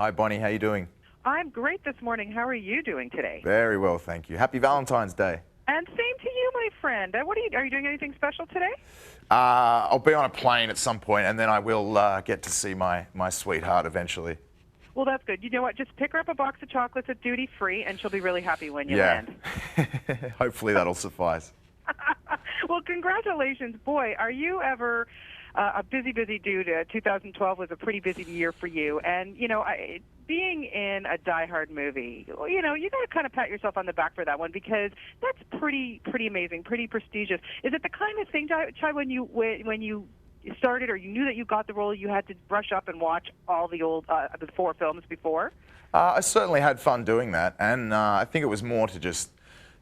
Hi, Bonnie. How you doing? I'm great this morning. How are you doing today? Very well, thank you. Happy Valentine's Day. And same to you, my friend. What are you doing anything special today? I'll be on a plane at some point, and then I will get to see my sweetheart eventually. Well, that's good. You know what? Just pick her up a box of chocolates at duty free, and she'll be really happy when you Yeah. land. Hopefully that'll suffice. Well, congratulations. Boy, are you ever a busy dude. 2012 was a pretty busy year for you. And, being in a Die Hard movie, you got to kind of pat yourself on the back for that one because that's pretty amazing, pretty prestigious. Is it the kind of thing, Chai, when you started or you knew that you got the role, you had to brush up and watch all the old, the 4 films before? I certainly had fun doing that, and I think it was more to just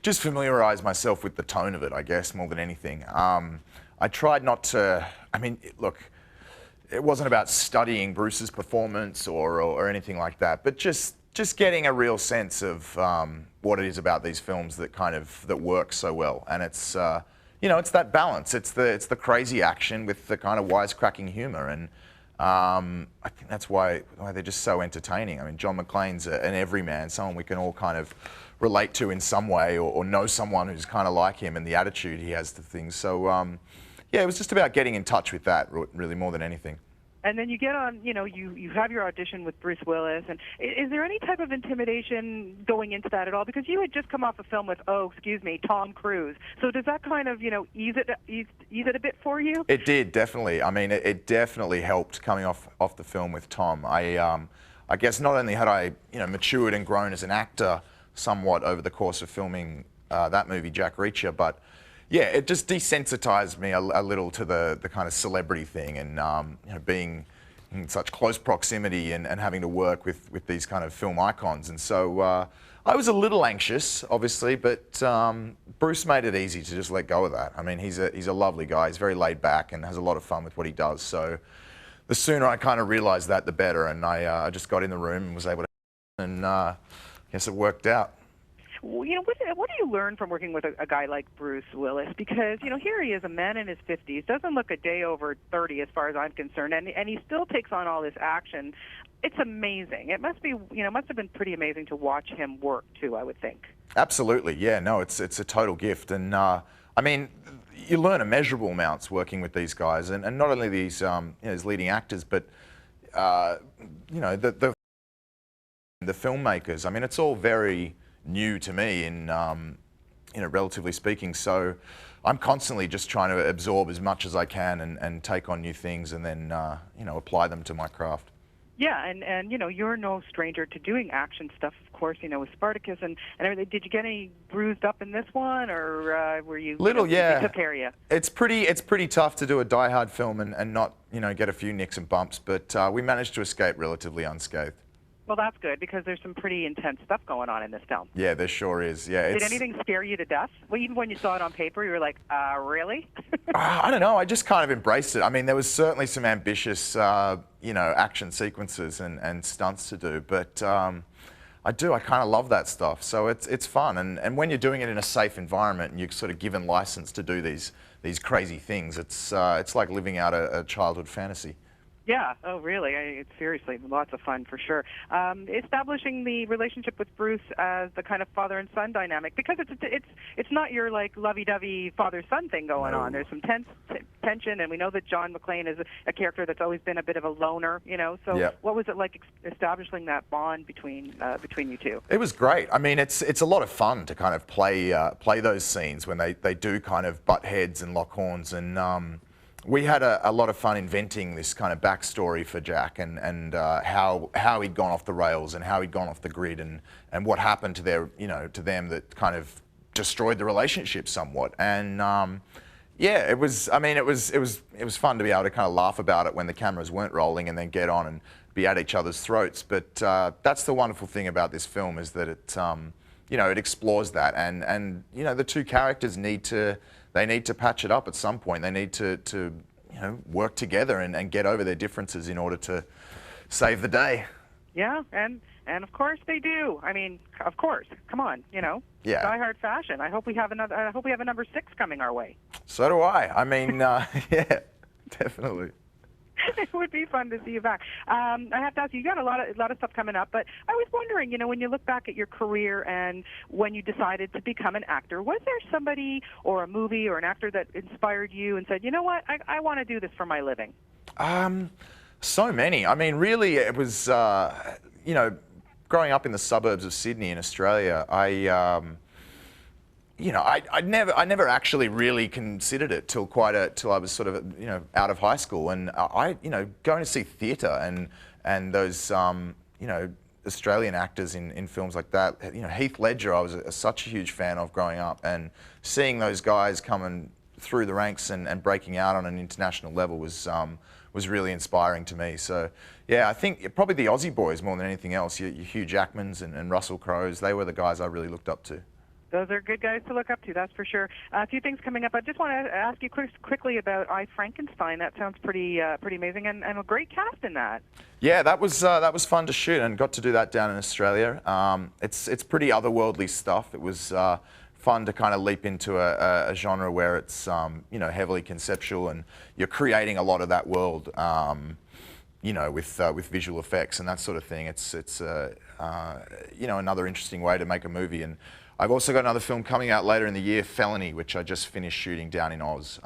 familiarize myself with the tone of it, I guess, more than anything. I tried not to, look, it wasn't about studying Bruce's performance or anything like that, but just getting a real sense of what it is about these films that works so well. And it's, it's that balance. It's the crazy action with the kind of wisecracking humor. And I think that's why they're just so entertaining. I mean, John McClane's an everyman, someone we can all kind of relate to in some way or know someone who's kind of like him and the attitude he has to things. So, yeah, it was just about getting in touch with that, really, more than anything. And then you get on, you have your audition with Bruce Willis. And is there any type of intimidation going into that at all? Because you had just come off a film with, Tom Cruise. So does that kind of, ease it a bit for you? It did, definitely. I mean, it definitely helped coming off the film with Tom. I guess not only had I, matured and grown as an actor somewhat over the course of filming that movie, Jack Reacher, but yeah, it just desensitized me a little to the kind of celebrity thing and being in such close proximity and having to work with these kind of film icons. And so I was a little anxious, obviously, but Bruce made it easy to just let go of that. I mean, he's a lovely guy. He's very laid back and has a lot of fun with what he does. So the sooner I kind of realized that, the better. And I just got in the room and was able to, and I guess it worked out. Well, what do you learn from working with a guy like Bruce Willis? Because, here he is, a man in his 50s, doesn't look a day over 30 as far as I'm concerned, and he still takes on all this action. It's amazing. It must be, must have been pretty amazing to watch him work, too, I would think. Absolutely, yeah, no, it's a total gift. And, you learn immeasurable amounts working with these guys, and not only these, these leading actors, but, the filmmakers. I mean, it's all very new to me in relatively speaking, so I'm constantly just trying to absorb as much as I can and take on new things and then apply them to my craft. Yeah, and you're no stranger to doing action stuff, of course, with Spartacus and everything. Did you get any bruised up in this one, or were you little? Yeah, they took care of you? It's pretty tough to do a Die Hard film and not get a few nicks and bumps, but we managed to escape relatively unscathed. Well, that's good because there's some pretty intense stuff going on in this film. Yeah, there sure is. Yeah. Did anything scare you to death? Well, even when you saw it on paper, you were like, really? I don't know. I just kind of embraced it. I mean, there was certainly some ambitious, action sequences and stunts to do, but I kind of love that stuff. So it's fun, and when you're doing it in a safe environment and you're sort of given license to do these crazy things, it's like living out a childhood fantasy. Yeah. Oh, really? It's seriously lots of fun for sure. Establishing the relationship with Bruce as the kind of father and son dynamic, because it's not your like lovey-dovey father-son thing going on. There's some tension, and we know that John McClane is a character that's always been a bit of a loner. So yeah. What was it like establishing that bond between you two? It was great. I mean, it's a lot of fun to kind of play those scenes when they do kind of butt heads and lock horns and. We had a lot of fun inventing this kind of backstory for Jack and how he'd gone off the rails and how he'd gone off the grid and what happened to to them that kind of destroyed the relationship somewhat. And yeah, it was fun to be able to kind of laugh about it when the cameras weren't rolling and then get on and be at each other's throats. But that's the wonderful thing about this film is that it it explores that and the two characters need to patch it up at some point. They need to work together and get over their differences in order to save the day. Yeah, and of course they do. I mean, of course. Come on, Yeah. Die Hard fashion. I hope we have a number 6 coming our way. So do I. I mean, yeah, definitely. It would be fun to see you back. I have to ask you got a lot of stuff coming up, but I was wondering, when you look back at your career and when you decided to become an actor, was there somebody or a movie or an actor that inspired you and said, you know what, I want to do this for my living? So many. I mean, really, it was, growing up in the suburbs of Sydney in Australia, I never actually really considered it till I was sort of, out of high school, and going to see theatre and those, Australian actors in films like that. Heath Ledger, I was such a huge fan of growing up, and seeing those guys coming through the ranks and breaking out on an international level was really inspiring to me. So, yeah, I think probably the Aussie boys more than anything else. Your Hugh Jackmans and Russell Crowes, they were the guys I really looked up to. Those are good guys to look up to, that's for sure. A few things coming up. I just want to ask you quickly about I, Frankenstein. That sounds pretty amazing, and a great cast in that. Yeah, that was fun to shoot, and got to do that down in Australia. It's pretty otherworldly stuff. It was fun to kind of leap into a genre where it's heavily conceptual, and you're creating a lot of that world. With visual effects and that sort of thing. It's another interesting way to make a movie. And I've also got another film coming out later in the year, Felony, which I just finished shooting down in Oz.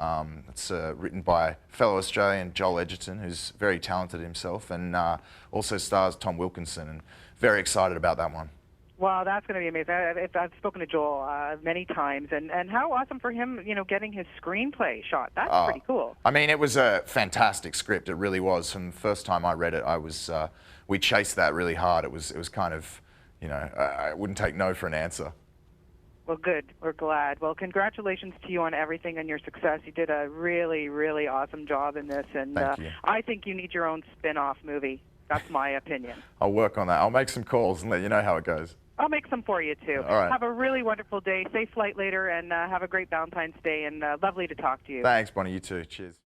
It's written by fellow Australian Joel Edgerton, who's very talented himself, and also stars Tom Wilkinson, and very excited about that one. Wow, that's going to be amazing. I've spoken to Joel many times, and how awesome for him, getting his screenplay shot. That's pretty cool. I mean, it was a fantastic script. It really was. From the first time I read it, we chased that really hard. It was kind of, I wouldn't take no for an answer. Well, good. We're glad. Well, congratulations to you on everything and your success. You did a really, really awesome job in this, and Thank you. I think you need your own spin-off movie. That's my opinion. I'll work on that. I'll make some calls and let you know how it goes. I'll make some for you, too. All right. Have a really wonderful day. Safe flight later, and have a great Valentine's Day, and lovely to talk to you. Thanks, Bonnie. You too. Cheers.